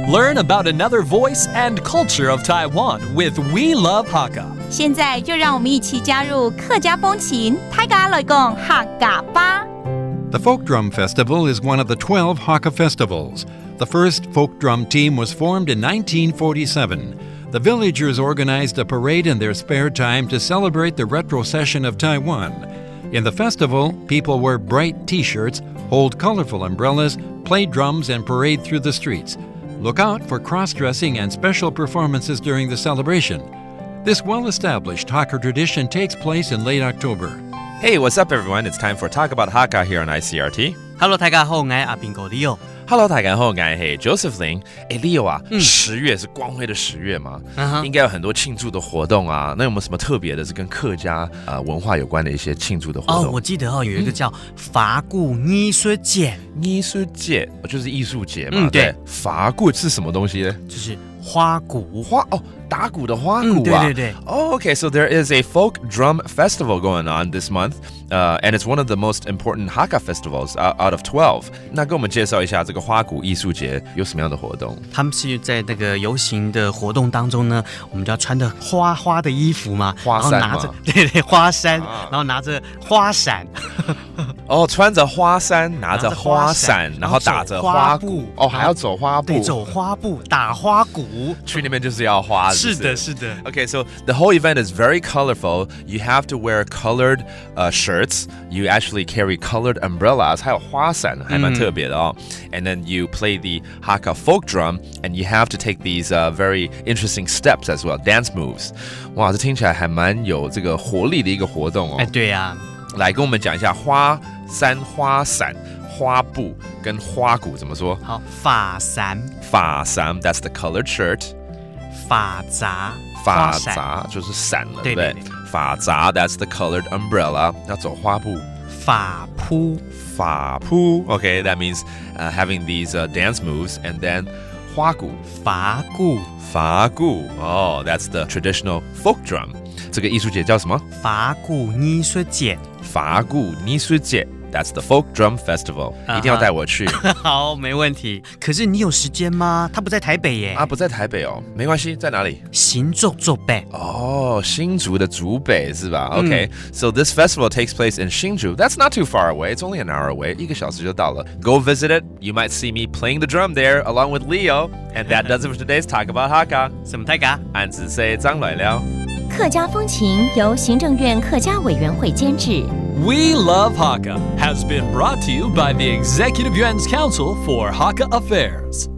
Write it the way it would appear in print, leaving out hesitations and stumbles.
Learn about another voice and culture of Taiwan with We Love Hakka. 现在就让我们一起加入客家风情，大家来讲客家吧。The Folk Drum Festival is one of the 12 Hakka festivals. The first folk drum team was formed in 1947. The villagers organized a parade in their spare time to celebrate the retrocession of Taiwan. In the festival, people wear bright T-shirts, hold colorful umbrellas, play drums, and parade through the streets. Look out for cross-dressing and special performances during the celebration. This well-established Hakka tradition takes place in late October. Hey, what's up, everyone? It's time for Talk About Hakka here on Icrt. Hello， 大家好，我係阿邊個 Leo。Hello， 大家好，我係 Joseph Lin。Leo 啊，10月是光辉的10月嘛，应该有很多庆祝的活动啊。那有没有什么特别的，是跟客家文化有关的一些庆祝的活动？我记得有一个叫法鼓艺术节，艺术节就是艺术节嘛。对，法鼓是什么东西呢？就是花鼓，打鼓的花鼓啊。对。Okay, so there is a folk drum festival going on this month, and it's one of the most important Hakka festivals out of 12. 那跟我们介绍一下这个花鼓艺术节有什么样的活动？他们是在那个游行的活动当中呢，我们就要穿着花的衣服嘛，花衫嘛，然后拿着花衫，然后拿着花伞。穿着花衫，拿着花伞，然后打着花鼓，还要走花步，对，走花步，打花鼓，去那边就是要花。是的。Okay, so the whole event is very colorful. You have to wear colored shirts. You actually carry colored umbrellas. 还有花伞，还蛮特别的哦。And then you play the Hakka folk drum, and you have to take these very interesting steps as well, dance moves. 哇，这听起来还蛮有这个活力的一个活动哦。对呀。来跟我们讲一下花衫、花伞、花布跟花鼓怎么说？好，发伞 ，that's the colored shirt。发杂就是伞了，对不对？发杂 that's the colored umbrella。要走花布，发扑 Okay, that means having these dance moves. And then 花鼓，法鼓。that's the traditional folk drum. 这个艺术节叫什么？法鼓艺术节。That's the folk drum festival. 一定要带我去。好，没问题。可是你有时间吗？他不在台北耶。不在台北哦，没关系，在哪里？新竹竹北。新竹的竹北是吧？Okay, so this festival takes place in Hsinchu. That's not too far away. It's only an hour away. 1个小时就到了。Go visit it. You might see me playing the drum there along with Leo. And that does it for today's Talk About Hakka. 什么大家？俺只say张来了。客家风情由行政院客家委员会监制。We Love Hakka has been brought to you by the Executive Yuan's Council for Hakka Affairs.